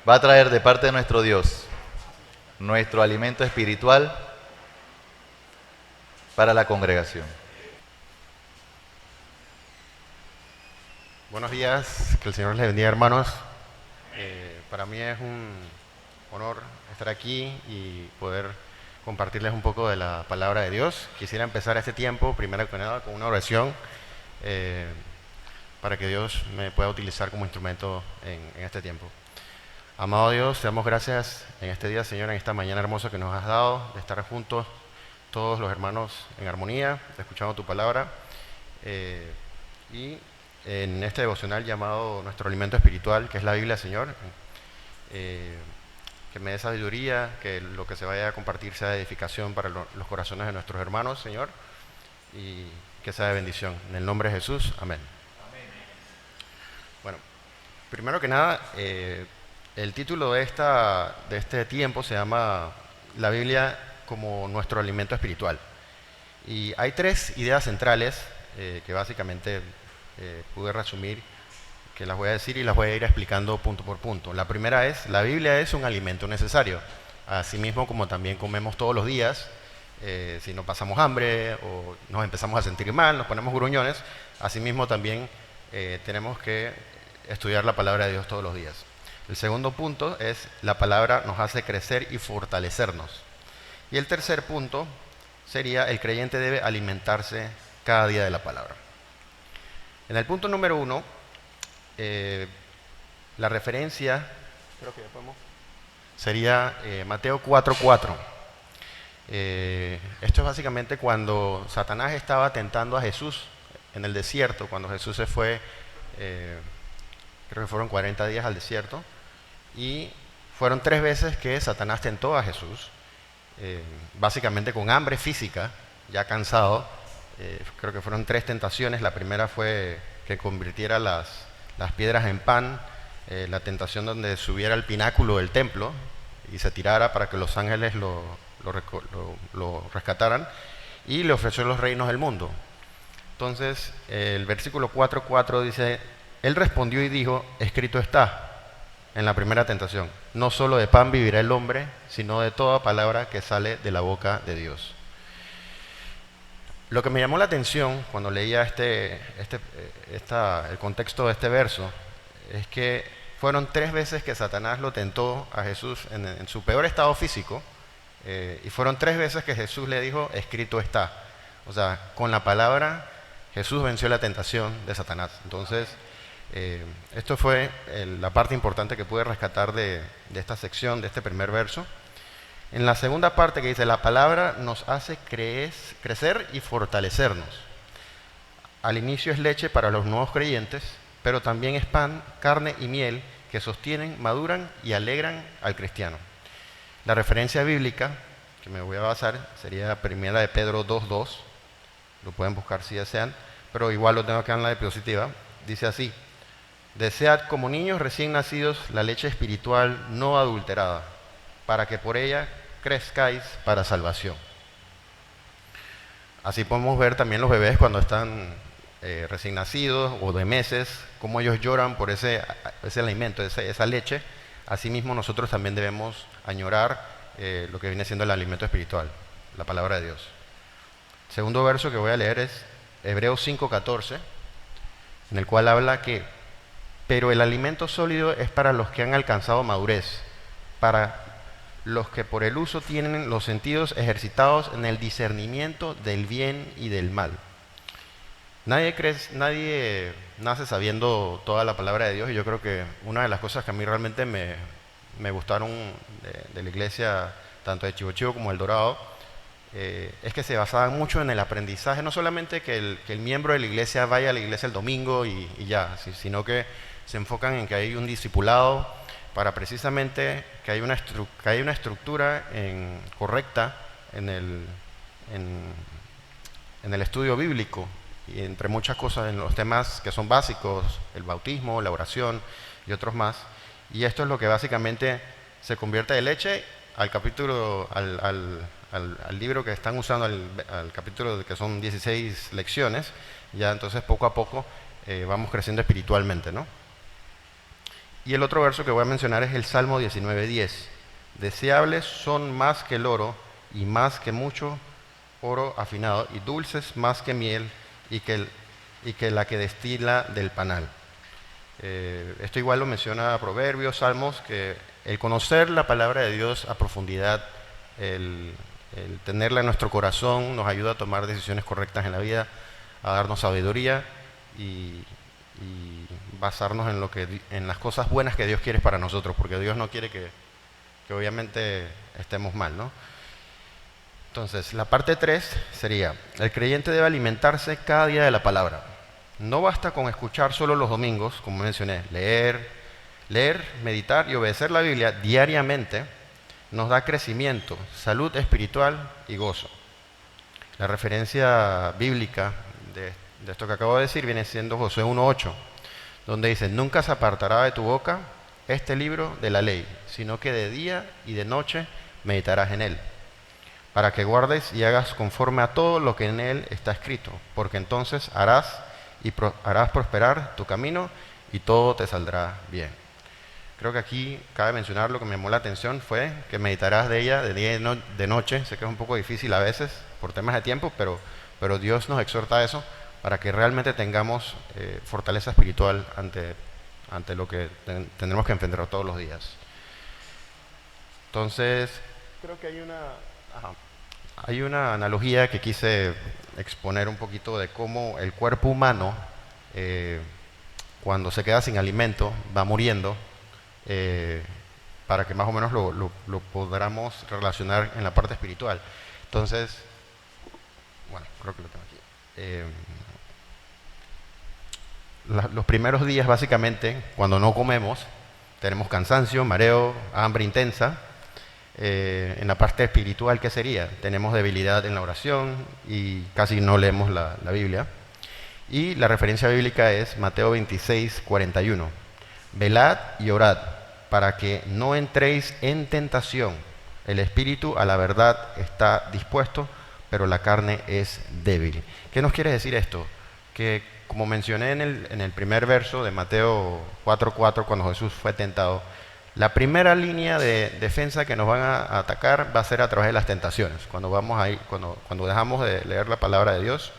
va a traer de parte de nuestro Dios nuestro alimento espiritual para la congregación. Buenos días, que el Señor les bendiga, hermanos. Para mí es un honor estar aquí y poder compartirles un poco de la palabra de Dios. Quisiera empezar este tiempo, primero que nada, con una oración eh, para que Dios me pueda utilizar como instrumento en este tiempo. Amado Dios, te damos gracias en este día, Señor, en esta mañana hermosa que nos has dado, de estar juntos, todos los hermanos en armonía, escuchando tu palabra. Y en este devocional llamado Nuestro Alimento Espiritual, que es la Biblia, Señor, eh, que me dé sabiduría, que lo que se vaya a compartir sea de edificación para los corazones de nuestros hermanos, Señor, y que sea de bendición. En el nombre de Jesús, amén. Bueno, primero que nada, el título de este tiempo se llama La Biblia como nuestro alimento espiritual. Y hay tres ideas centrales que básicamente pude resumir, que las voy a decir y las voy a ir explicando punto por punto. La primera es, la Biblia es un alimento necesario, asimismo como también comemos todos los días. Si no pasamos hambre o nos empezamos a sentir mal, nos ponemos gruñones, asimismo también tenemos que estudiar la palabra de Dios todos los días. El segundo punto es, la palabra nos hace crecer y fortalecernos. Y el tercer punto sería, el creyente debe alimentarse cada día de la palabra. En el punto número 1, la referencia, creo que ya podemos, sería Mateo 4:4. Esto es básicamente cuando Satanás estaba tentando a Jesús en el desierto, cuando Jesús se fue, creo que fueron 40 días al desierto, y fueron 3 veces que Satanás tentó a Jesús, básicamente con hambre física, ya cansado. Creo que fueron 3 tentaciones. La primera fue que convirtiera las piedras en pan, la tentación donde subiera al pináculo del templo y se tirara para que los ángeles lo rescataran, y le ofreció los reinos del mundo. Entonces, el versículo 4:4 dice, él respondió y dijo, escrito está, en la primera tentación, no solo de pan vivirá el hombre, sino de toda palabra que sale de la boca de Dios. Lo que me llamó la atención cuando leía el contexto de este verso es que fueron 3 veces que Satanás lo tentó a Jesús en su peor estado físico, y fueron 3 veces que Jesús le dijo, escrito está. O sea, con la palabra Jesús venció la tentación de Satanás. Entonces, esto fue la parte importante que pude rescatar de esta sección, de este primer verso. En la segunda parte que dice, la palabra nos hace crecer y fortalecernos. Al inicio es leche para los nuevos creyentes, pero también es pan, carne y miel que sostienen, maduran y alegran al cristiano. La referencia bíblica que me voy a basar sería primera de Pedro 2:2. Lo pueden buscar si desean, pero igual lo tengo acá en la diapositiva. Dice así, desead como niños recién nacidos la leche espiritual no adulterada, para que por ella crezcáis para salvación. Así podemos ver también los bebés cuando están recién nacidos o de meses, cómo ellos lloran por ese alimento, esa leche. Asimismo nosotros también debemos añorar lo que viene siendo el alimento espiritual, la palabra de Dios. El segundo verso que voy a leer es Hebreos 5:14, en el cual habla que, pero el alimento sólido es para los que han alcanzado madurez, para los que por el uso tienen los sentidos ejercitados en el discernimiento del bien y del mal. Nadie nace sabiendo toda la palabra de Dios, y yo creo que una de las cosas que a mí realmente me gustaron de la iglesia, tanto de Chivo Chivo como El Dorado, es que se basaban mucho en el aprendizaje, no solamente que el miembro de la iglesia vaya a la iglesia el domingo y ya, sino que se enfocan en que hay un discipulado para precisamente que haya una estructura correcta en el estudio bíblico, y entre muchas cosas en los temas que son básicos, el bautismo, la oración y otros más. Y esto es lo que básicamente se convierte de leche al capítulo, al libro que están usando, al capítulo que son 16 lecciones. Ya entonces poco a poco vamos creciendo espiritualmente, ¿no? Y el otro verso que voy a mencionar es el Salmo 19:10. Deseables son más que el oro y más que mucho oro afinado y dulces más que miel y que la que destila del panal. Esto igual lo menciona Proverbios, Salmos, que el conocer la palabra de Dios a profundidad, el tenerla en nuestro corazón nos ayuda a tomar decisiones correctas en la vida, a darnos sabiduría y basarnos en las cosas buenas que Dios quiere para nosotros, porque Dios no quiere que obviamente estemos mal, ¿no? Entonces, la parte 3 sería, el creyente debe alimentarse cada día de la palabra. No basta con escuchar solo los domingos, como mencioné, leer, meditar y obedecer la Biblia diariamente nos da crecimiento, salud espiritual y gozo. La referencia bíblica de esto que acabo de decir viene siendo Josué 1:8, donde dice, nunca se apartará de tu boca este libro de la ley, sino que de día y de noche meditarás en él, para que guardes y hagas conforme a todo lo que en él está escrito, porque entonces harás prosperar tu camino y todo te saldrá bien. Creo que aquí cabe mencionar lo que me llamó la atención fue que meditarás de ella de día y de noche. Sé que es un poco difícil a veces por temas de tiempo, pero Dios nos exhorta a eso para que realmente tengamos fortaleza espiritual ante lo que tendremos que enfrentar todos los días. Entonces, creo que hay una analogía que quise exponer un poquito de cómo el cuerpo humano, cuando se queda sin alimento, va muriendo, para que más o menos lo podamos relacionar en la parte espiritual. Entonces, bueno, creo que lo tengo aquí. Los primeros días, básicamente, cuando no comemos, tenemos cansancio, mareo, hambre intensa. En la parte espiritual, ¿qué sería? Tenemos debilidad en la oración y casi no leemos la Biblia. Y la referencia bíblica es Mateo 26:41. Velad y orad para que no entréis en tentación. El espíritu a la verdad está dispuesto, pero la carne es débil. ¿Qué nos quiere decir esto? Que como mencioné en el primer verso de Mateo 4:4, cuando Jesús fue tentado, la primera línea de defensa que nos van a atacar va a ser a través de las tentaciones. Cuando dejamos de leer la palabra de Dios,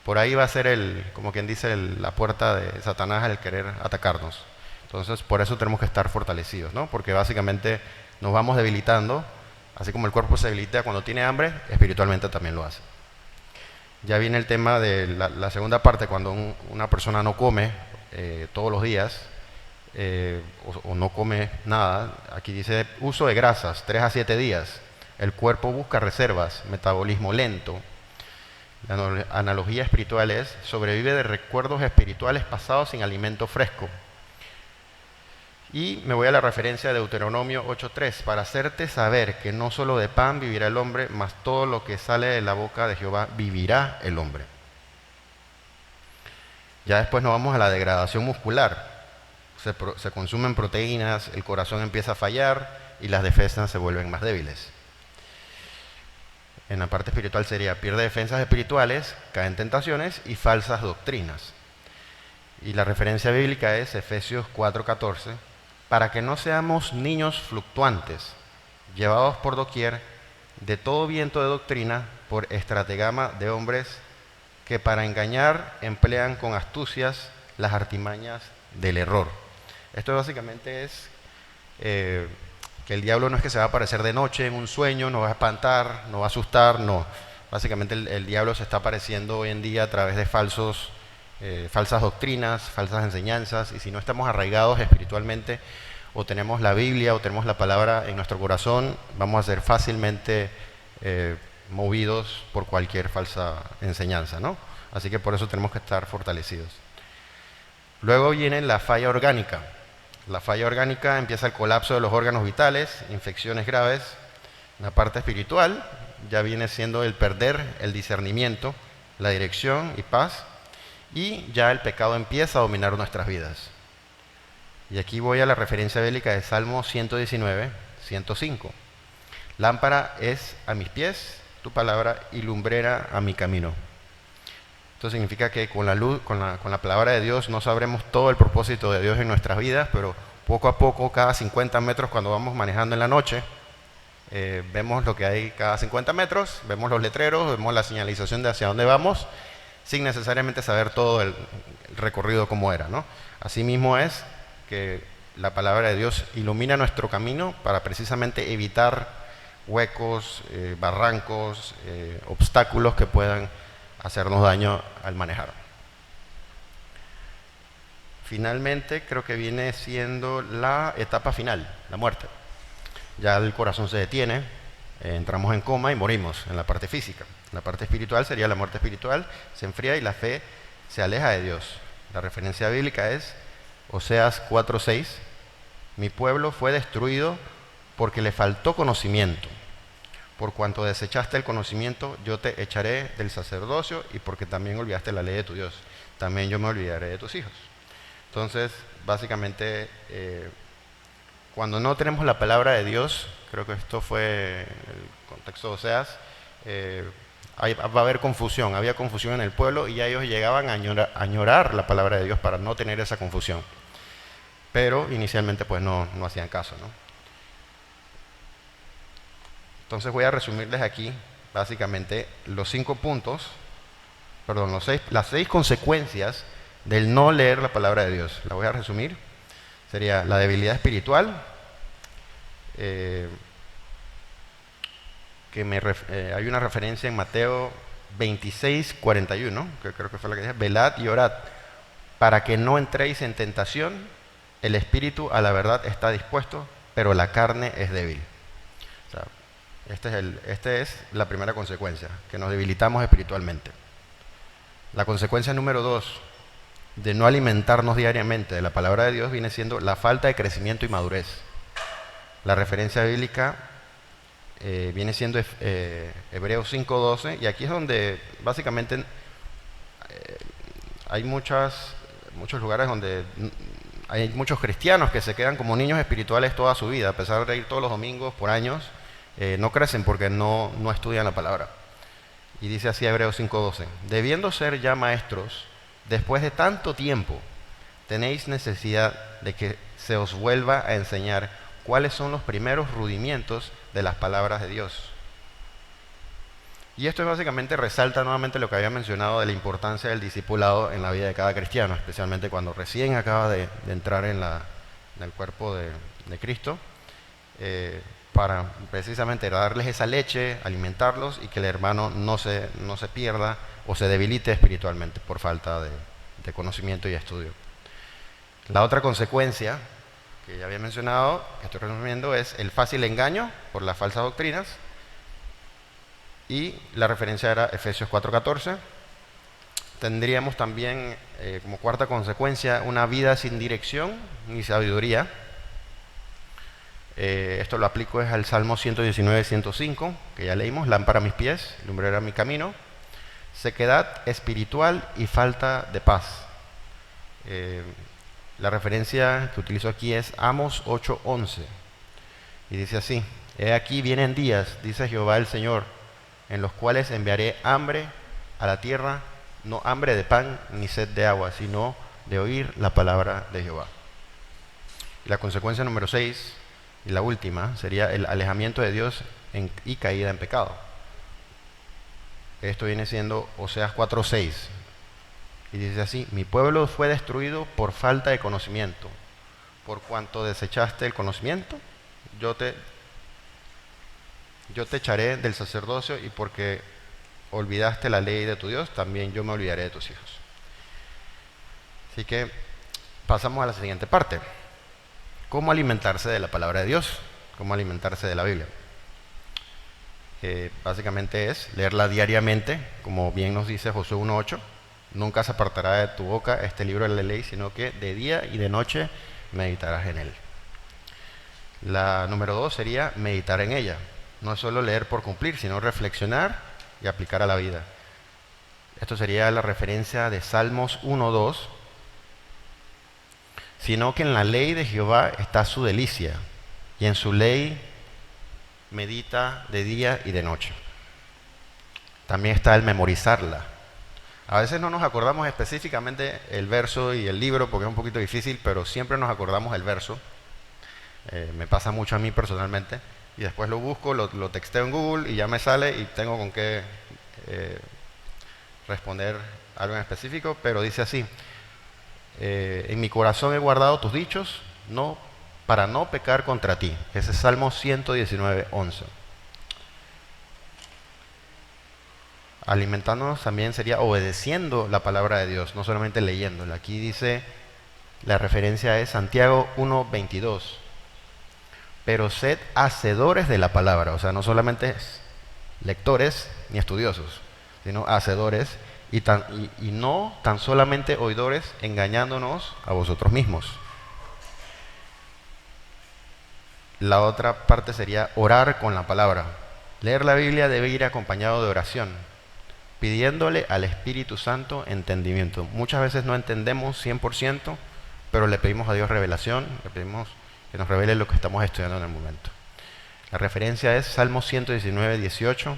por ahí va a ser como quien dice, la puerta de Satanás al querer atacarnos. Entonces, por eso tenemos que estar fortalecidos, ¿no? Porque básicamente nos vamos debilitando, así como el cuerpo se debilita cuando tiene hambre, espiritualmente también lo hace. Ya viene el tema de la segunda parte, cuando una persona no come todos los días, o no come nada. Aquí dice uso de grasas, 3 a 7 días. El cuerpo busca reservas, metabolismo lento. La analogía espiritual es, sobrevive de recuerdos espirituales pasados sin alimento fresco. Y me voy a la referencia de Deuteronomio 8:3, para hacerte saber que no solo de pan vivirá el hombre, mas todo lo que sale de la boca de Jehová vivirá el hombre. Ya después nos vamos a la degradación muscular. Se consumen proteínas, el corazón empieza a fallar y las defensas se vuelven más débiles. En la parte espiritual sería, pierde defensas espirituales, cae en tentaciones y falsas doctrinas. Y la referencia bíblica es Efesios 4:14, para que no seamos niños fluctuantes, llevados por doquier de todo viento de doctrina por estratagema de hombres que para engañar emplean con astucias las artimañas del error. Esto básicamente es que el diablo no es que se va a aparecer de noche en un sueño, nos va a espantar, nos va a asustar, no. Básicamente el diablo se está apareciendo hoy en día a través de falsas doctrinas, falsas enseñanzas, y si no estamos arraigados espiritualmente, o tenemos la Biblia, o tenemos la palabra en nuestro corazón, vamos a ser fácilmente movidos por cualquier falsa enseñanza, ¿no? Así que por eso tenemos que estar fortalecidos. Luego viene la falla orgánica. La falla orgánica empieza el colapso de los órganos vitales, infecciones graves. La parte espiritual ya viene siendo el perder el discernimiento, la dirección y paz, y ya el pecado empieza a dominar nuestras vidas. Y aquí voy a la referencia bíblica de Salmo 119, 105. Lámpara es a mis pies tu palabra y lumbrera a mi camino. Esto significa que con la luz, con la palabra de Dios no sabremos todo el propósito de Dios en nuestras vidas, pero poco a poco, cada 50 metros cuando vamos manejando en la noche, vemos lo que hay cada 50 metros, vemos los letreros, vemos la señalización de hacia dónde vamos, sin necesariamente saber todo el recorrido como era, ¿no? Asimismo es que la palabra de Dios ilumina nuestro camino para precisamente evitar huecos, barrancos, obstáculos que puedan hacernos daño al manejar. Finalmente, creo que viene siendo la etapa final, la muerte. Ya el corazón se detiene, entramos en coma y morimos en la parte física. En la parte espiritual sería la muerte espiritual, se enfría y la fe se aleja de Dios. La referencia bíblica es Oseas 4:6. Mi pueblo fue destruido porque le faltó conocimiento. Por cuanto desechaste el conocimiento, yo te echaré del sacerdocio, y porque también olvidaste la ley de tu Dios, también yo me olvidaré de tus hijos. Entonces, básicamente, cuando no tenemos la palabra de Dios, creo que esto fue el contexto de Oseas, va a haber confusión. Había confusión en el pueblo y ya ellos llegaban a añorar la palabra de Dios para no tener esa confusión. Pero inicialmente pues no hacían caso, ¿no? Entonces voy a resumirles aquí básicamente los 5 puntos, perdón, las 6 consecuencias del no leer la palabra de Dios. La voy a resumir. Sería la debilidad espiritual, hay una referencia en Mateo 26:41, que creo que fue la que dije: velad y orad para que no entréis en tentación, el espíritu a la verdad está dispuesto, pero la carne es débil. O sea, esta es la primera consecuencia, que nos debilitamos espiritualmente. La consecuencia número 2 de no alimentarnos diariamente de la palabra de Dios viene siendo la falta de crecimiento y madurez. La referencia bíblica viene siendo Hebreos 5:12, y aquí es donde básicamente hay muchos lugares donde hay muchos cristianos que se quedan como niños espirituales toda su vida, a pesar de ir todos los domingos por años, no crecen porque no estudian la palabra. Y dice así Hebreos 5:12: debiendo ser ya maestros, después de tanto tiempo, tenéis necesidad de que se os vuelva a enseñar cuáles son los primeros rudimientos de las palabras de Dios. Y esto básicamente resalta nuevamente lo que había mencionado de la importancia del discipulado en la vida de cada cristiano, especialmente cuando recién acaba de entrar en el cuerpo de Cristo, para precisamente darles esa leche, alimentarlos, y que el hermano no se pierda o se debilite espiritualmente por falta de conocimiento y estudio. La otra consecuencia que ya había mencionado, que estoy resumiendo, es el fácil engaño por las falsas doctrinas, y la referencia era Efesios 4:14. Tendríamos también como cuarta consecuencia una vida sin dirección ni sabiduría. Esto lo aplico es al Salmo 119:105, que ya leímos: lámpara a mis pies, lumbrera a mi camino. Sequedad espiritual y falta de paz. La referencia que utilizo aquí es Amos 8:11, y dice así: he aquí vienen días, dice Jehová el Señor, en los cuales enviaré hambre a la tierra, no hambre de pan ni sed de agua, sino de oír la palabra de Jehová. Y la consecuencia número 6 y la última sería el alejamiento de Dios y caída en pecado. Esto viene siendo Oseas 4:6, y dice así: mi pueblo fue destruido por falta de conocimiento. Por cuanto desechaste el conocimiento, yo te echaré del sacerdocio, y porque olvidaste la ley de tu Dios, también yo me olvidaré de tus hijos. Así que pasamos a la siguiente parte: ¿cómo alimentarse de la palabra de Dios? ¿Cómo alimentarse de la Biblia? Básicamente es leerla diariamente, como bien nos dice Josué 1:8: nunca se apartará de tu boca este libro de la ley, sino que de día y de noche meditarás en él. La número 2 sería meditar en ella. No es solo leer por cumplir, sino reflexionar y aplicar a la vida. Esto sería la referencia de Salmos 1:2: sino que en la ley de Jehová está su delicia, y en su ley medita de día y de noche. También está el memorizarla. A veces no nos acordamos específicamente el verso y el libro porque es un poquito difícil, pero siempre nos acordamos el verso, Me pasa mucho a mí personalmente. Y después lo busco, lo texteo en Google y ya me sale y tengo con qué responder algo en específico, pero dice así: en mi corazón he guardado tus dichos, no, para no pecar contra ti. Ese es Salmo 119:11. Alimentándonos también sería obedeciendo la palabra de Dios, no solamente leyéndola. Aquí dice, la referencia es Santiago 1:22. Pero sed hacedores de la palabra, o sea, no solamente lectores ni estudiosos, sino hacedores y no tan solamente oidores, engañándonos a vosotros mismos. La otra parte sería orar con la palabra. Leer la Biblia debe ir acompañado de oración, pidiéndole al Espíritu Santo entendimiento. Muchas veces no entendemos 100%, pero le pedimos a Dios revelación, le pedimos que nos revele lo que estamos estudiando en el momento. La referencia es Salmo 119:18.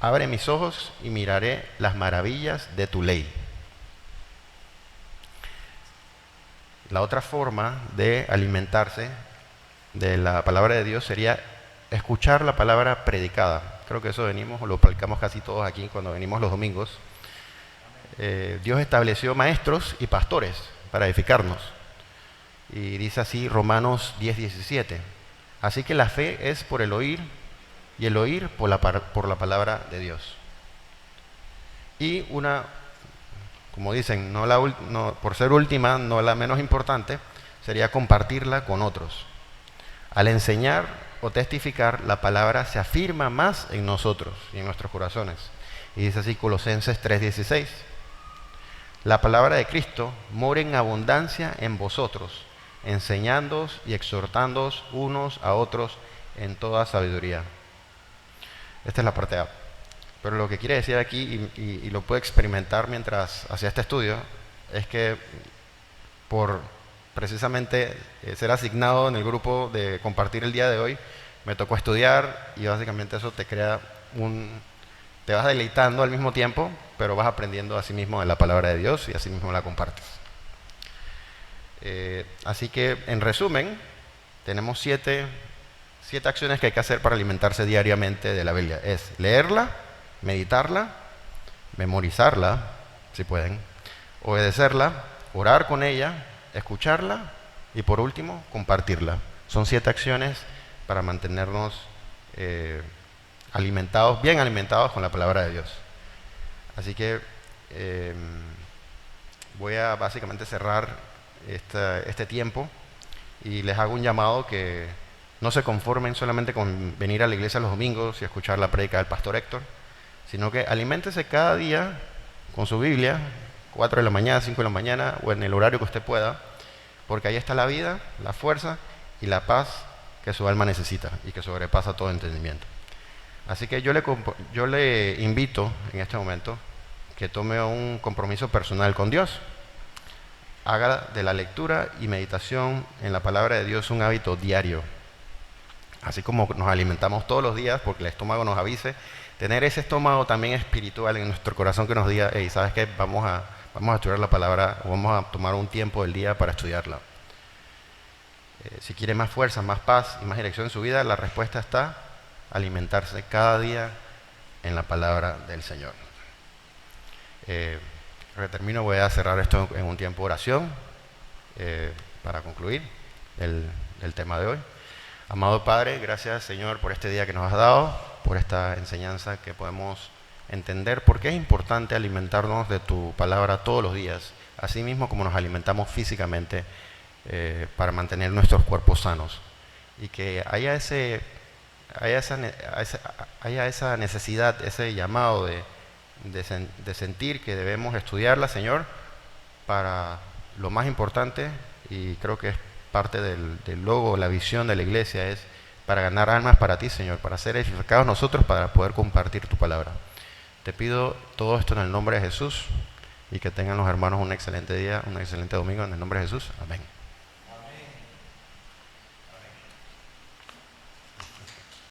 Abre mis ojos y miraré las maravillas de tu ley. La otra forma de alimentarse de la palabra de Dios sería escuchar la palabra predicada. Creo que eso venimos, lo practicamos casi todos aquí cuando venimos los domingos. Dios estableció maestros y pastores para edificarnos. Y dice así Romanos 10:17. Así que la fe es por el oír y el oír por la palabra de Dios. Y una, como dicen, no, por ser última, no la menos importante, sería compartirla con otros. Al enseñar o testificar, la palabra se afirma más en nosotros y en nuestros corazones. Y dice así Colosenses 3:16. La palabra de Cristo mora en abundancia en vosotros, enseñándoos y exhortándoos unos a otros en toda sabiduría. Esta es la parte A. Pero lo que quiere decir aquí, y lo pude experimentar mientras hacía este estudio, es que por precisamente ser asignado en el grupo de compartir el día de hoy, me tocó estudiar y básicamente eso te crea te vas deleitando al mismo tiempo, pero vas aprendiendo a sí mismo de la palabra de Dios y así mismo la compartes. Así que, en resumen, tenemos siete acciones que hay que hacer para alimentarse diariamente de la Biblia. Es leerla, meditarla, memorizarla, si pueden, obedecerla, orar con ella, escucharla y, por último, compartirla. Son 7 acciones para mantenernos bien alimentados con la palabra de Dios. Así que voy a básicamente cerrar este tiempo y les hago un llamado que no se conformen solamente con venir a la iglesia los domingos y escuchar la prédica del pastor Héctor, sino que aliméntese cada día con su Biblia, 4 de la mañana, 5 de la mañana o en el horario que usted pueda, porque ahí está la vida, la fuerza y la paz que su alma necesita y que sobrepasa todo entendimiento. Así que yo le invito en este momento que tome un compromiso personal con Dios. Haga de la lectura y meditación en la palabra de Dios un hábito diario. Así como nos alimentamos todos los días porque el estómago nos avise, tener ese estómago también espiritual en nuestro corazón que nos diga, hey, ¿sabes qué? Vamos a estudiar la palabra o vamos a tomar un tiempo del día para estudiarla. Si quiere más fuerza, más paz y más dirección en su vida, la respuesta está alimentarse cada día en la palabra del Señor. Termino, voy a cerrar esto en un tiempo de oración para concluir el tema de hoy. Amado Padre, gracias Señor por este día que nos has dado, por esta enseñanza que podemos entender por qué es importante alimentarnos de tu palabra todos los días, así mismo como nos alimentamos físicamente para mantener nuestros cuerpos sanos. Y que haya esa necesidad, ese llamado de sentir que debemos estudiarla, Señor, para lo más importante, y creo que es parte del logo, la visión de la iglesia, es para ganar almas para ti, Señor, para ser edificados nosotros, para poder compartir tu palabra. Te pido todo esto en el nombre de Jesús y que tengan los hermanos un excelente día, un excelente domingo en el nombre de Jesús. Amén.